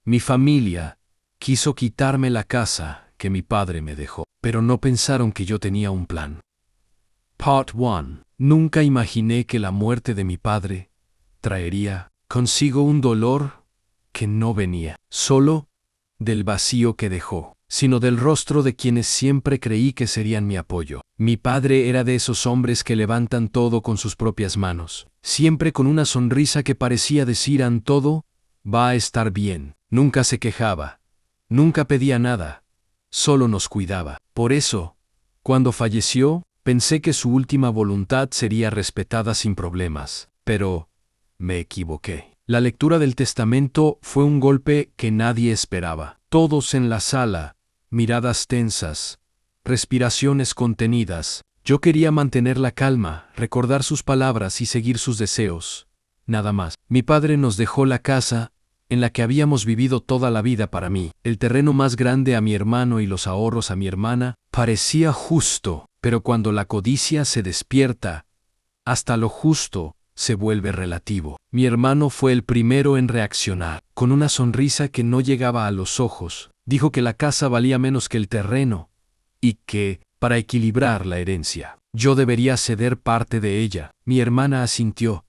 Mi familia quiso quitarme la casa que mi padre me dejó, pero no pensaron que yo tenía un plan. Part 1. Nunca imaginé que la muerte de mi padre traería consigo un dolor que no venía solo del vacío que dejó, sino del rostro de quienes siempre creí que serían mi apoyo. Mi padre era de esos hombres que levantan todo con sus propias manos, siempre con una sonrisa que parecía decir ante todo, va a estar bien. Nunca se quejaba, nunca pedía nada, solo nos cuidaba. Por eso, cuando falleció, pensé que su última voluntad sería respetada sin problemas, pero me equivoqué. La lectura del testamento fue un golpe que nadie esperaba. Todos en la sala, miradas tensas, respiraciones contenidas. Yo quería mantener la calma, recordar sus palabras y seguir sus deseos. Nada más. Mi padre nos dejó la casa en la que habíamos vivido toda la vida para mí. El terreno más grande a mi hermano y los ahorros a mi hermana parecía justo, pero cuando la codicia se despierta, hasta lo justo se vuelve relativo. Mi hermano fue el primero en reaccionar. Con una sonrisa que no llegaba a los ojos, dijo que la casa valía menos que el terreno y que, para equilibrar la herencia, yo debería ceder parte de ella. Mi hermana asintió,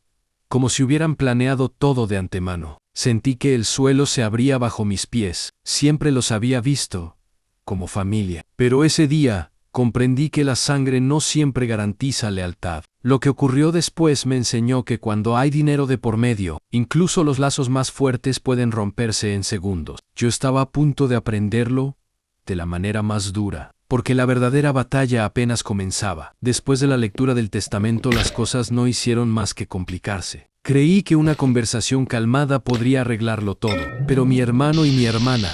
como si hubieran planeado todo de antemano. Sentí que el suelo se abría bajo mis pies. Siempre los había visto como familia. Pero ese día comprendí que la sangre no siempre garantiza lealtad. Lo que ocurrió después me enseñó que cuando hay dinero de por medio, incluso los lazos más fuertes pueden romperse en segundos. Yo estaba a punto de aprenderlo de la manera más dura, porque la verdadera batalla apenas comenzaba. Después de la lectura del testamento, las cosas no hicieron más que complicarse. Creí que una conversación calmada podría arreglarlo todo, pero mi hermano y mi hermana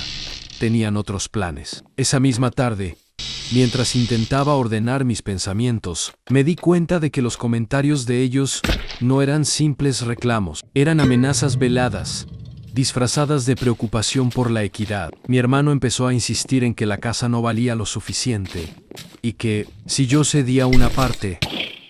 tenían otros planes. Esa misma tarde, mientras intentaba ordenar mis pensamientos, me di cuenta de que los comentarios de ellos no eran simples reclamos, eran amenazas veladas, disfrazadas de preocupación por la equidad. Mi hermano empezó a insistir en que la casa no valía lo suficiente y que, si yo cedía una parte,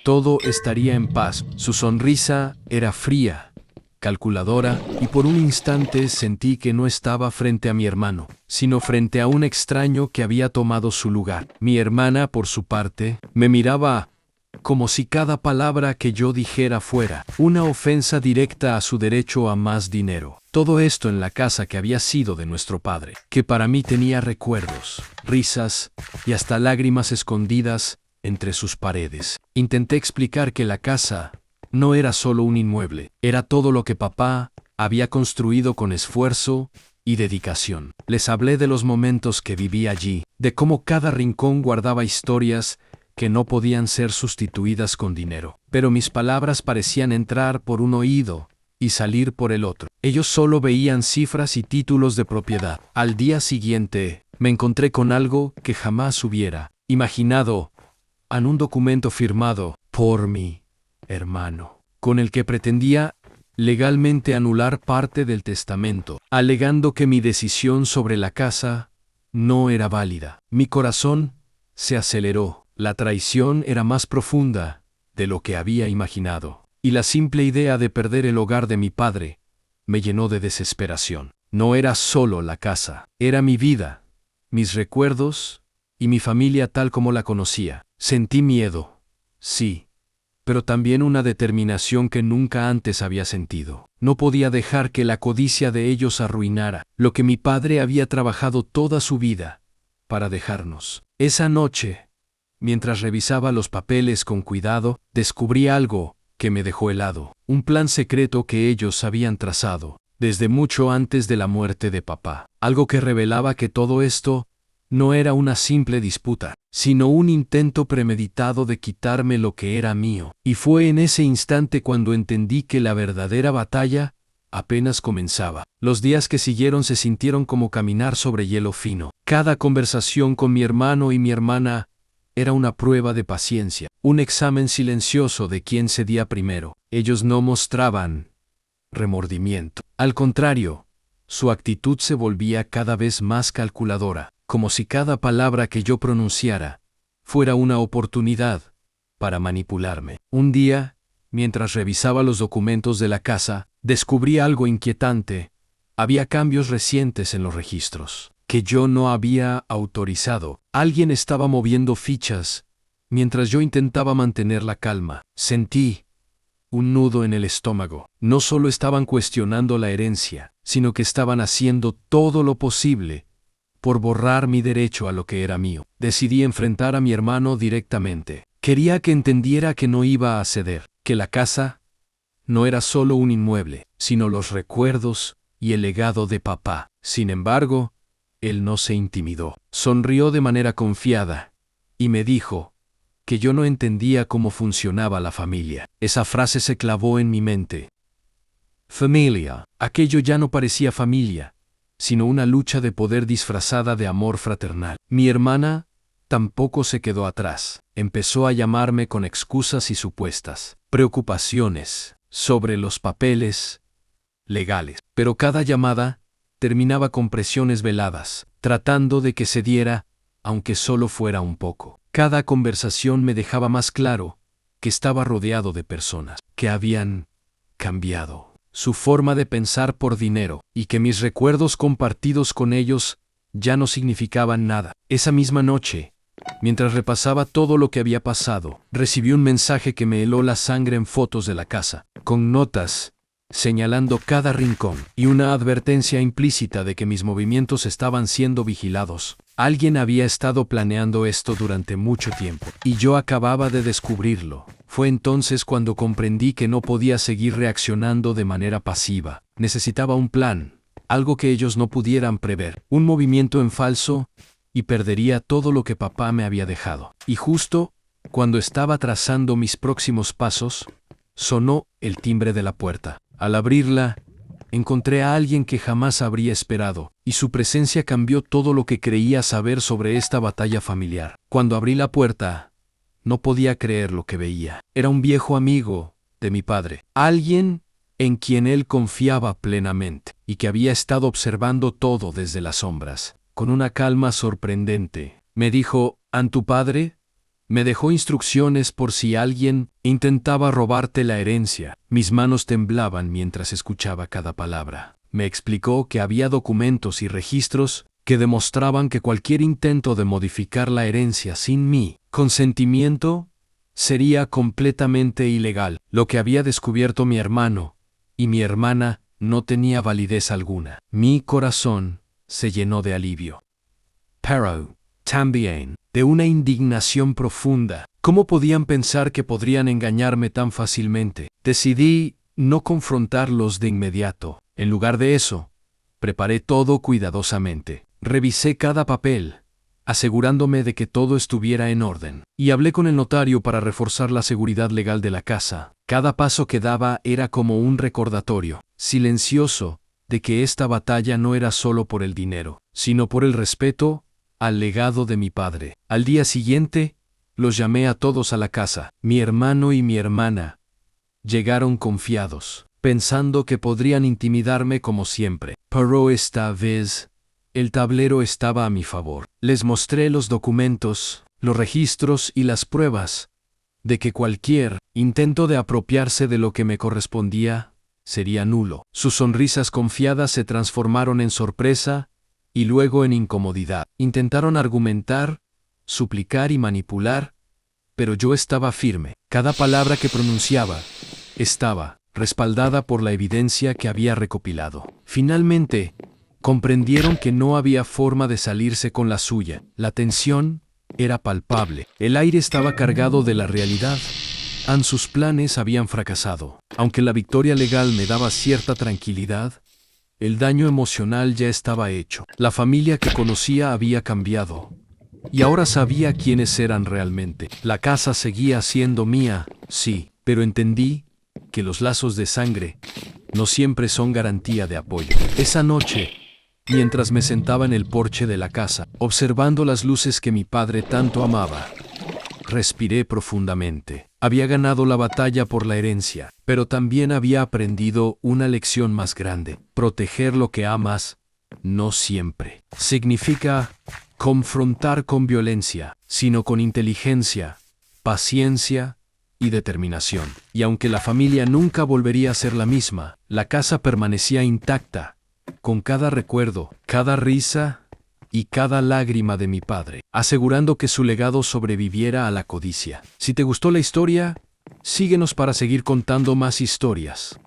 todo estaría en paz. Su sonrisa era fría, calculadora, y por un instante sentí que no estaba frente a mi hermano, sino frente a un extraño que había tomado su lugar. Mi hermana, por su parte, me miraba como si cada palabra que yo dijera fuera una ofensa directa a su derecho a más dinero. Todo esto en la casa que había sido de nuestro padre, que para mí tenía recuerdos, risas y hasta lágrimas escondidas entre sus paredes. Intenté explicar que la casa no era solo un inmueble, era todo lo que papá había construido con esfuerzo y dedicación. Les hablé de los momentos que viví allí, de cómo cada rincón guardaba historias que no podían ser sustituidas con dinero. Pero mis palabras parecían entrar por un oído y salir por el otro. Ellos solo veían cifras y títulos de propiedad. Al día siguiente, me encontré con algo que jamás hubiera imaginado, en un documento firmado por mi hermano, con el que pretendía legalmente anular parte del testamento, alegando que mi decisión sobre la casa no era válida. Mi corazón se aceleró. La traición era más profunda de lo que había imaginado, y la simple idea de perder el hogar de mi padre me llenó de desesperación. No era solo la casa, era mi vida, mis recuerdos y mi familia tal como la conocía. Sentí miedo, sí, pero también una determinación que nunca antes había sentido. No podía dejar que la codicia de ellos arruinara lo que mi padre había trabajado toda su vida para dejarnos. Esa noche, mientras revisaba los papeles con cuidado, descubrí algo que me dejó helado. Un plan secreto que ellos habían trazado desde mucho antes de la muerte de papá. Algo que revelaba que todo esto no era una simple disputa, sino un intento premeditado de quitarme lo que era mío. Y fue en ese instante cuando entendí que la verdadera batalla apenas comenzaba. Los días que siguieron se sintieron como caminar sobre hielo fino. Cada conversación con mi hermano y mi hermana era una prueba de paciencia, un examen silencioso de quién cedía primero. Ellos no mostraban remordimiento. Al contrario, su actitud se volvía cada vez más calculadora, como si cada palabra que yo pronunciara fuera una oportunidad para manipularme. Un día, mientras revisaba los documentos de la casa, descubrí algo inquietante, Había cambios recientes en los registros, que yo no había autorizado. Alguien estaba moviendo fichas, mientras yo intentaba mantener la calma. Sentí un nudo en el estómago. No solo estaban cuestionando la herencia, sino que estaban haciendo todo lo posible por borrar mi derecho a lo que era mío. Decidí enfrentar a mi hermano directamente. Quería que entendiera que no iba a ceder, que la casa no era solo un inmueble, sino los recuerdos y el legado de papá. Sin embargo, él no se intimidó. Sonrió de manera confiada y me dijo que yo no entendía cómo funcionaba la familia. Esa frase se clavó en mi mente. Familia. Aquello ya no parecía familia, sino una lucha de poder disfrazada de amor fraternal. Mi hermana tampoco se quedó atrás. Empezó a llamarme con excusas y supuestas preocupaciones sobre los papeles legales. Pero cada llamada terminaba con presiones veladas, tratando de que cediera, aunque solo fuera un poco. Cada conversación me dejaba más claro que estaba rodeado de personas que habían cambiado su forma de pensar por dinero, y que mis recuerdos compartidos con ellos ya no significaban nada. Esa misma noche, mientras repasaba todo lo que había pasado, recibí un mensaje que me heló la sangre en fotos de la casa, con notas señalando cada rincón y una advertencia implícita de que mis movimientos estaban siendo vigilados. Alguien había estado planeando esto durante mucho tiempo, y yo acababa de descubrirlo. Fue entonces cuando comprendí que no podía seguir reaccionando de manera pasiva. Necesitaba un plan, algo que ellos no pudieran prever, un movimiento en falso, y perdería todo lo que papá me había dejado. Y justo cuando estaba trazando mis próximos pasos, sonó el timbre de la puerta. Al abrirla, encontré a alguien que jamás habría esperado, y su presencia cambió todo lo que creía saber sobre esta batalla familiar. Cuando abrí la puerta, no podía creer lo que veía. Era un viejo amigo de mi padre, alguien en quien él confiaba plenamente, y que había estado observando todo desde las sombras. Con una calma sorprendente, me dijo: ¿A tu padre? Me dejó instrucciones por si alguien intentaba robarte la herencia. Mis manos temblaban mientras escuchaba cada palabra. Me explicó que había documentos y registros que demostraban que cualquier intento de modificar la herencia sin mi consentimiento sería completamente ilegal. Lo que había descubierto mi hermano y mi hermana no tenía validez alguna. Mi corazón se llenó de alivio. Pero también de una indignación profunda. ¿Cómo podían pensar que podrían engañarme tan fácilmente? Decidí no confrontarlos de inmediato. En lugar de eso, preparé todo cuidadosamente. Revisé cada papel, asegurándome de que todo estuviera en orden. Y hablé con el notario para reforzar la seguridad legal de la casa. Cada paso que daba era como un recordatorio silencioso de que esta batalla no era solo por el dinero, sino por el respeto al legado de mi padre. Al día siguiente, los llamé a todos a la casa. Mi hermano y mi hermana llegaron confiados, pensando que podrían intimidarme como siempre. Pero esta vez, el tablero estaba a mi favor. Les mostré los documentos, los registros y las pruebas de que cualquier intento de apropiarse de lo que me correspondía sería nulo. Sus sonrisas confiadas se transformaron en sorpresa y luego en incomodidad. Intentaron argumentar, suplicar y manipular, pero yo estaba firme. Cada palabra que pronunciaba estaba respaldada por la evidencia que había recopilado. Finalmente, comprendieron que no había forma de salirse con la suya. La tensión era palpable. El aire estaba cargado de la realidad. Sus planes habían fracasado. Aunque la victoria legal me daba cierta tranquilidad, el daño emocional ya estaba hecho. La familia que conocía había cambiado, y ahora sabía quiénes eran realmente. La casa seguía siendo mía, sí, pero entendí que los lazos de sangre no siempre son garantía de apoyo. Esa noche, mientras me sentaba en el porche de la casa, observando las luces que mi padre tanto amaba, respiré profundamente. Había ganado la batalla por la herencia, pero también había aprendido una lección más grande. Proteger lo que amas no siempre significa confrontar con violencia, sino con inteligencia, paciencia y determinación. Y aunque la familia nunca volvería a ser la misma, la casa permanecía intacta con cada recuerdo, cada risa y cada lágrima de mi padre, asegurando que su legado sobreviviera a la codicia. Si te gustó la historia, síguenos para seguir contando más historias.